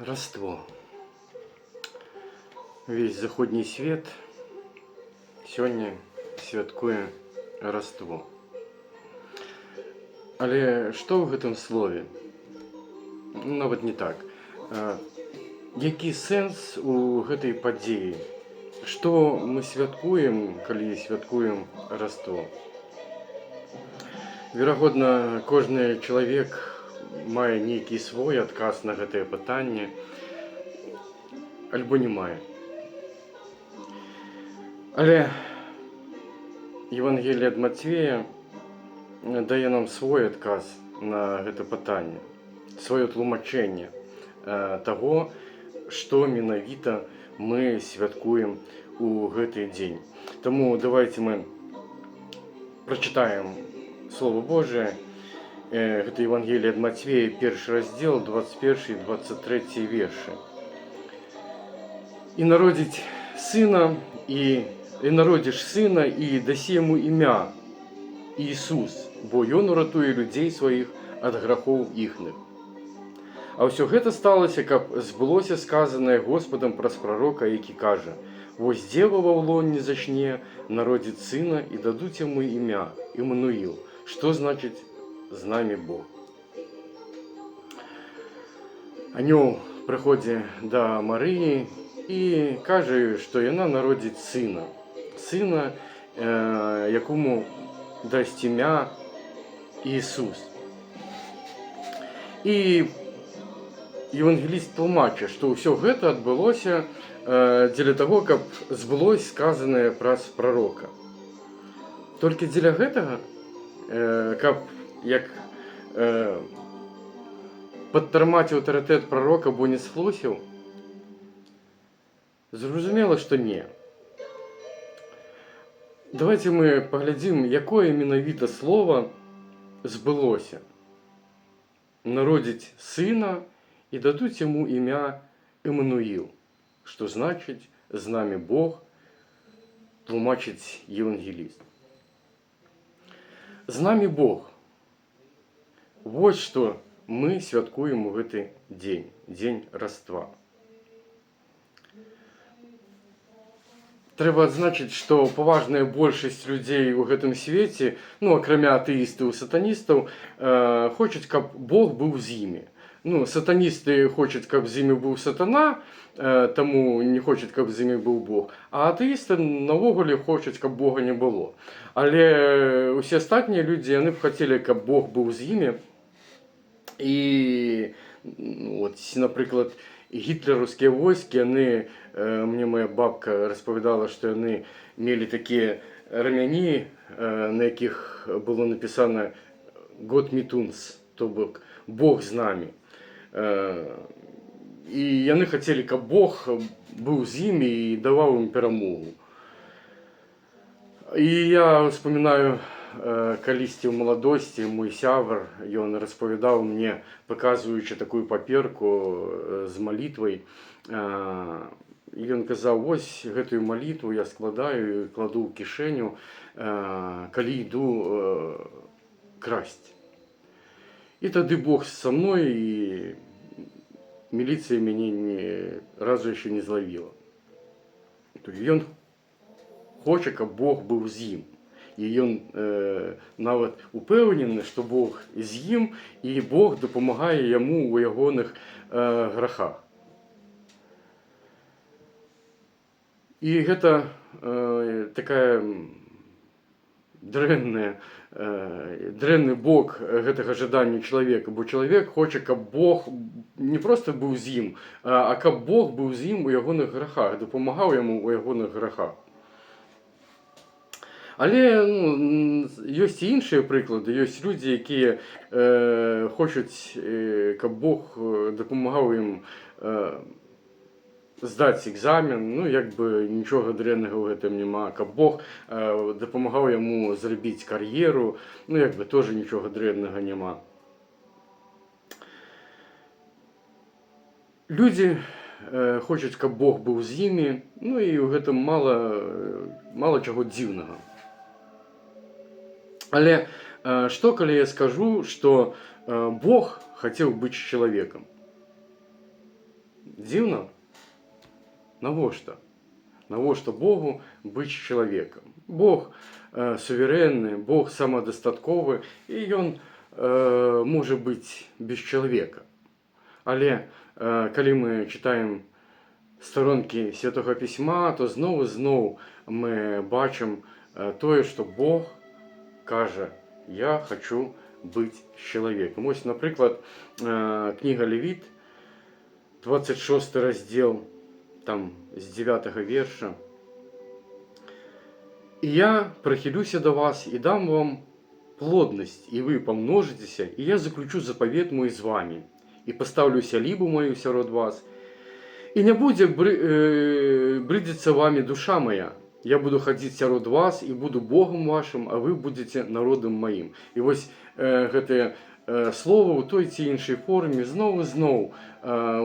Роство. Весь заходний свет сёння святкуе Раство. Але што ў гэтым слове? Нават не так. Які сэнс у гэтай падзеі? Што мы святкуем, калі святкуем Раство? Верагодна, кожны чалавек мае нейкі свой адказ на гэтае пытанне, альбо не мае. Але Евангелие ад Мацвея дае нам свой адказ на гэта пытанне, сваё тлумачэнне таго, што менавіта мы святкуем у гэты дзень. Таму давайте мы прачытаем Слово Божие. Гэта Евангелие ад Мацвея, 1 раздзел, 21 і 23 вершы. І народзіш сына, і дасі яму імя Ісус, бо ён уратуе людзей сваіх ад грахоў іхных. А ўсё гэта сталася, каб збылося сказанае Господам праз прарока, які кажа: «Вось дзева ва ўлонні зачне, народзіць сына, і дадуць яму імя Імануіл», што значыць «з намі Бог». Анёл прыходзіць да Марыі і кажа, што яна народзіць сына, якому дасць імя Ісус. І евангеліст тлумачыць, што ўсё гэта адбылося дзеля таго, каб збылося сказанае праз прарока. Толькі дзеля гэтага, каб як падтрымаць аўтарытэт прарока, бо не схлусіў? Зразумела, што не. Давайте мы паглядзім, якое менавіта слова збылося. Народзіць сына, і дадуць яму імя Імануіл, што значыць «з намі Бог», тлумачыць евангеліст. З намі Бог. Вось што мы святкуем у гэты дзень, дзень Раства. Трэба адзначыць, што паважная большасць людзей у гэтым свеце, акрамя атэістаў і сатаністаў, хочуць, каб Бог быў з імі. Сатаністы хочуць, каб з імі быў сатана, таму не хочуць, каб з імі быў Бог. А атэісты навогуле хочуць, каб Бога не было. Але ўсе астатнія людзі, яны б хацелі, каб Бог быў з імі. І, напрыклад, гітлераўскія войскі, мне моя бабка распавядала, што яны мелі такія рамяні, на якіх было напісана «Гот мит унс», то бок «Бог з намі». І яны хацелі, каб Бог быў з імі і даваў ім перамогу. І я успамінаю, калісьці ў маладосці мой сябар, ён распавядаў мне, паказваючы такую паперку з малітвай, ён казаў: «Вось гэтую малітву я складаю і кладу ў кішэню, калі іду красці. І тады Бог са мной, і міліцыя мяне ні разу яшчэ не злавіла». Ён хоча, каб Бог быў з ім. І ён нават упэўнены, што Бог з ім, і Бог дапамагае яму ў ягоных грахах. І гэта такая дрэнны бок гэтага жадання чалавека, бо чалавек хоча, каб Бог не проста быў з ім, а каб Бог быў з ім у ягоных грахах, дапамагаў яму ў ягоных грахах. Але ёсць і іншыя прыклады, ёсць людзі, якія хочуць, каб Бог дапамагаў ім здаць экзамен, нічога дрэннага ў гэтым няма, каб Бог дапамагаў яму зрабіць кар'еру, тоже нічога дрэннага няма. Людзі хочуць, каб Бог быў з імі, і ў гэтым мала чаго дзіўнага. Але што, калі я скажу, што Бог хацеў быць чалавекам? Дзіўна? Навошта? Навошта Богу быць чалавекам? Бог суверэнны, Бог самадастатковы, і ён можа быць без чалавека. Але калі мы чытаем старонкі Святога Пісьма, то зноў і зноў мы бачым тое, што Бог кажа: «Я хачу быць чалавекам». Вось, напрыклад, кніга Левіт, 26 раздзел, там з 9 верша. «І я прихилюся до вас і дам вам плодность, і ви помножитеся, і я заключу заповед мой з вами, і поставлю сялібу мою сярод вас, і не буде бридиться вами душа моя. Я буду ходить сярод вас, і буду Богом вашим, а ви будете народом моїм». І ось гэтые слово ў той ці іншай форме зноў і зноў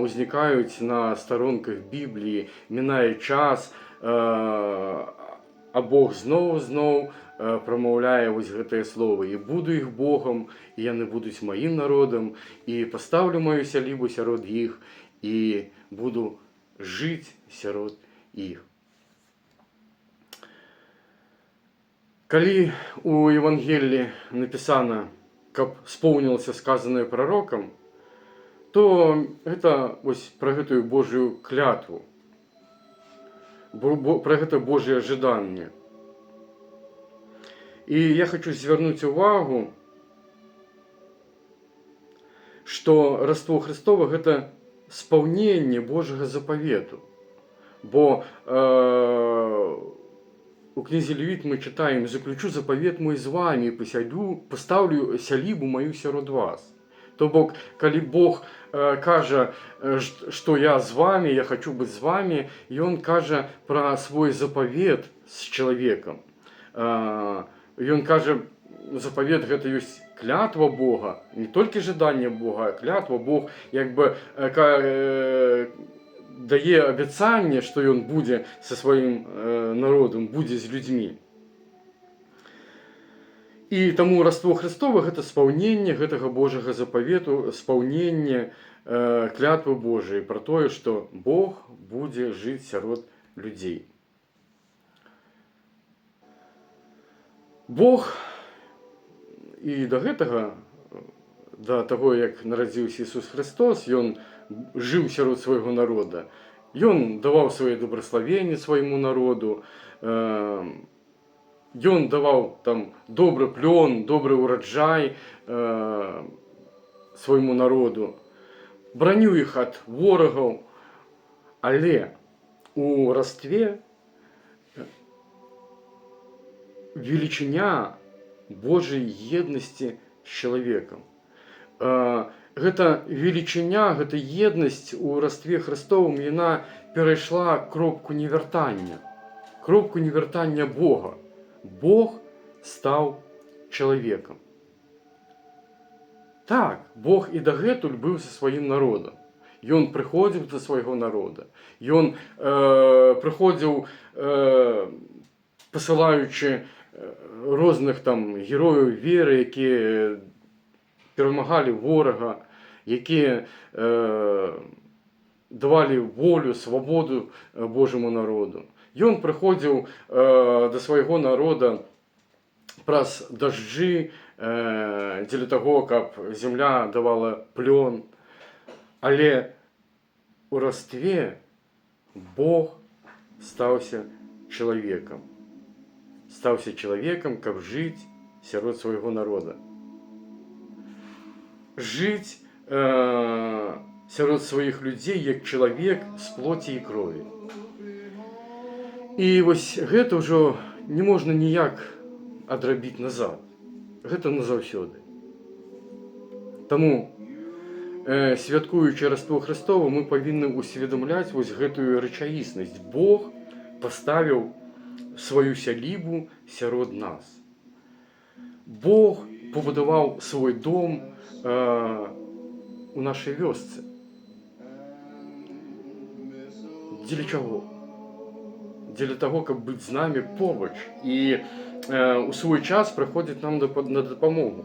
узнікаюць на старонках Бібліі, мінае час, а Бог зноў і зноў прамаўляе вось гэтыя словы: «І буду іх Богом, і яны будуць маім народам, і паставлю маю сялібу сярод іх, і буду жыць сярод іх». Калі у Евангеліі напісана, каб споўнілася сказанае прарокам, то гэта вось пра гэтую Божую клятву, пра гэта Божие ожиданне. І я хочу звярнуць увагу, што Раство Христово гэта спаўненне Божага запавету. Бо у кнізе Левіт мы читаем: «Заключу заповед мой з вами, поставлю сялібу мою сярод вас». То бок, калі Бог кажа, што я з вами, я хочу быць з вами, і ён кажа пра свой запавет з чалавекам. Ён кажа, запавет гэта ёсць клятва Бога, не толькі жаданне Бога, а клятва. Бог як бы дае абяцанне, што ён будзе са сваім народам, будзе з людзьмі. І таму Раство Христово гэта спаўненне гэтага Божага запавету, спаўненне клятвы Божай пра тое, што Бог будзе жыць сярод людзей. Бог і да гэтага, да таго, як нарадзіўся Ісус Христос, ён жыў сярод свайго народа. Ён даваў свае добраславенні свайму народу, ён даваў там добры плён, добры ураджай свайму народу, браніў іх ад ворагаў. Але у растве велічыня Божай еднасці з чалавекам. Гэта велічыня, гэта еднасць у Растве Христовым, яна перайшла кропку невяртання. Кропку невяртання Бога. Бог стаў чалавекам. Так, Бог і дагэтуль быў са сваім народам. Ён прыходзіў да свайго народа. Ён прыходзіў, пасылаючы розных там герояў веры, якія перамагалі ворага, якія давалі волю, свабоду Божаму народу. Ён прыходзіў да свайго народа праз дажджы, дзеля таго, каб зямля давала плён. Але у растве Бог стаўся чалавекам. Стаўся чалавекам, каб жыць сярод свайго народа. Жыць сярод сваіх людзей як чалавек з плоці і крові. І вось гэта ўжо не можна ніяк адрабіць назад. Гэта назаўсёды. Таму, святкуючы Раство Христово, мы павінны усведамляць вось гэтую рэчаіснасць. Бог паставіў сваю сялібу сярод нас. Бог пабудаваў свой дом у нашай вёсцы. Дзеля чаго? Дзеля таго, каб быць з намі побач і у свой час прыходзіць нам на дапамогу.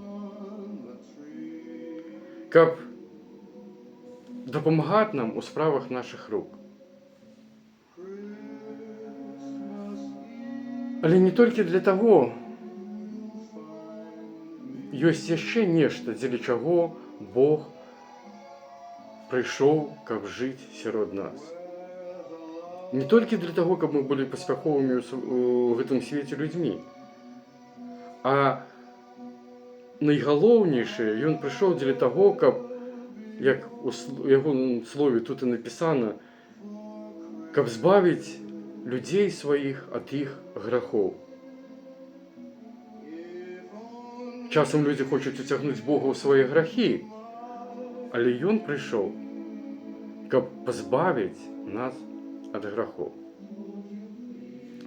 Каб дапамагаць нам у справах наших рук. Але не толькі для таго, ёсць яшчэ нешта, дзеля чаго Бог прыйшоў, каб жыць сярод нас. Не толькі для таго, каб мы былі паспяховымі ў гэтым свеце людзьмі, а найгалоўнейшае, ён прыйшоў дзеля таго, каб, як у ягоным слове тут і напісана, каб збавіць людзей сваіх ад іх грахоў. Часам людзі хочуць уцягнуць Бога ў свае грахі, але ён прыйшоў, каб пазбавіць нас ад грахоў.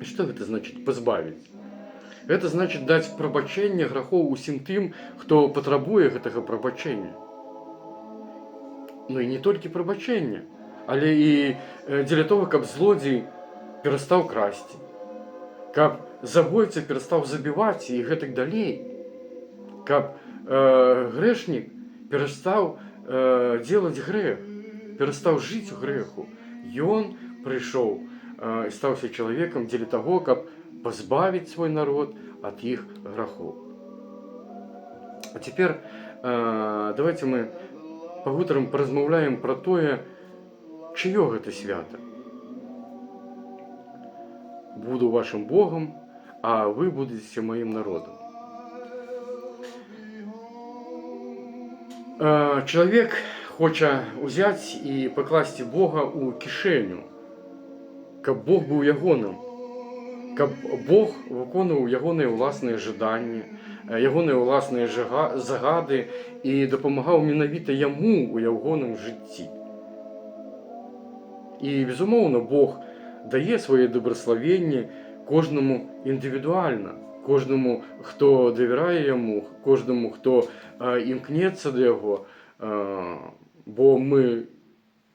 І што гэта значыць пазбавіць? Гэта значыць даць прабачэнне грахоў усім тым, хто патрабуе гэтага прабачэння. Ну і не толькі прабачэння, але і дзеля того, каб злодзей перастаў красці, каб забойца перастаў забіваць і гэтак далей, каб грэшнік перастаў делаць грэх, перастаў жыць у грэху. Ён прыйшоў і стаўся чалавекам дзеля таго, каб пазбавіць свой народ ад іх грахоў. А цяпер давайте мы пагутарым, паразмаўляем пра тое, чыё гэта свята. Буду вашым Богом, а вы будете маім народам. Чалавек хоча ўзяць і пакласці Бога ў кішэню, каб Бог быў ягоным, каб Бог выконваў ягоныя ўласныя жаданні, ягоныя ўласныя загады і дапамагаў менавіта яму ў ягоным жыцці. І, безумоўна, Бог дае свае добраславенні кожнаму індывідуальна, кожнаму, хто давярае яму, кожнаму, хто імкнецца да яго, бо мы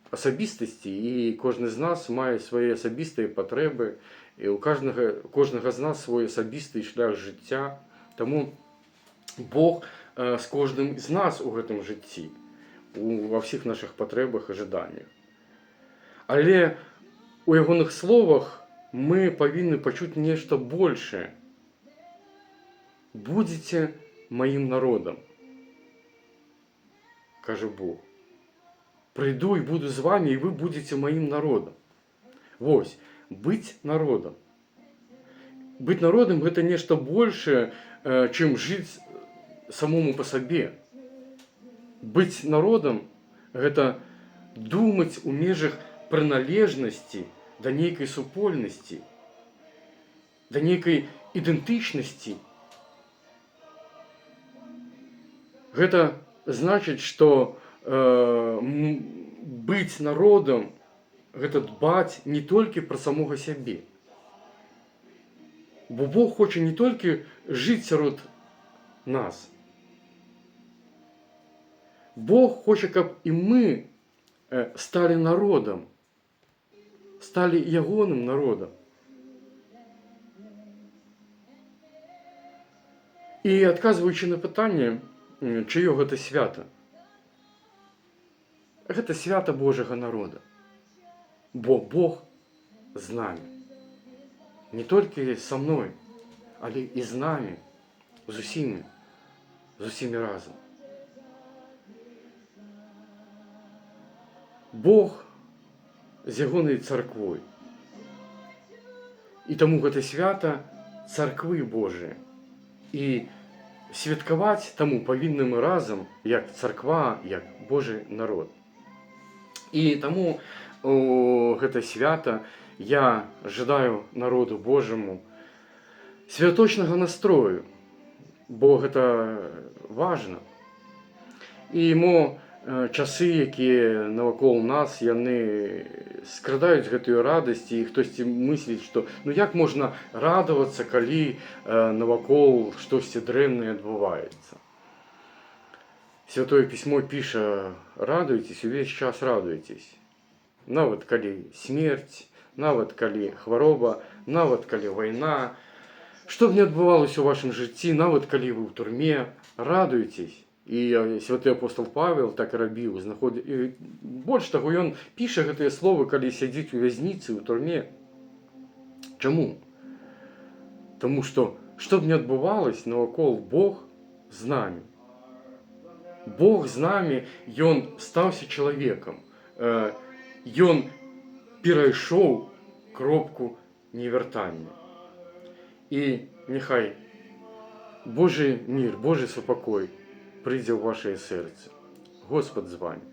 асабістасці, і кожны з нас мае свае асабістыя патрэбы, і у кожнага з нас свой асабісты шлях жыцця. Таму Бог з кожным з нас у гэтым жыцці, ва ўсіх нашых патрэбах і жаданнях. Але у ягоных словах мы павінны пачуць нешта большае. Будзеце маім народам, кажа Бог. Прыйду і буду з вами, і вы будзеце маім народам. Вось, быць народам. Быць народам – гэта нешта большее, чым жыць самому па сабе. Быць народам – гэта думаць у межах прыналежнасці да нейкай супольнасці, да нейкай ідэнтычнасці. Гэта значыць, што быць народам – гэта дбаць не толькі пра самога сябе. Бо Бог хоча не толькі жыць сярод нас. Бог хоча, каб і мы сталі народам, сталі ягоным народам. І адказваючы на пытанне, чыё гэта свята? Гэта свята Божага народа. Бо Бог з намі. Не толькі са мной, але і з намі, з усімі разам. Бог з ягонай царквой. І таму гэта свята царквы Божыя. І святкаваць таму павінны мы разам, як царква, як Божы народ. І таму у гэта свята я жадаю народу Божаму святочнага настрою, бо гэта важна. І мо часы, якія навакол нас, яны скрадаюць гэтую радасць, і хтосьці мысліць, што ну як можна радавацца, калі навакол штосьці дрэннае адбываецца. Святое Пісьмо піша: радуйтесь, увесь час радуйтесь. Нават калі смерць, нават калі хвароба, нават калі вайна. Што б не адбывалася ў вашым жыцці, нават калі вы ў турме, радуйтесь І святы апостол Павел так і рабіў, больш таго, ён піша гэтыя словы, калі сядзіць у вязніцы, у турме. Чаму? Таму што б не адбывалось навакол, Бог з намі. Бог з намі, ён стаўся чалавекам. Ён перайшоў кропку невяртання. І няхай Божий мір, Божий супакой прыйдзе ў вашае сэрцы. Господ з вами.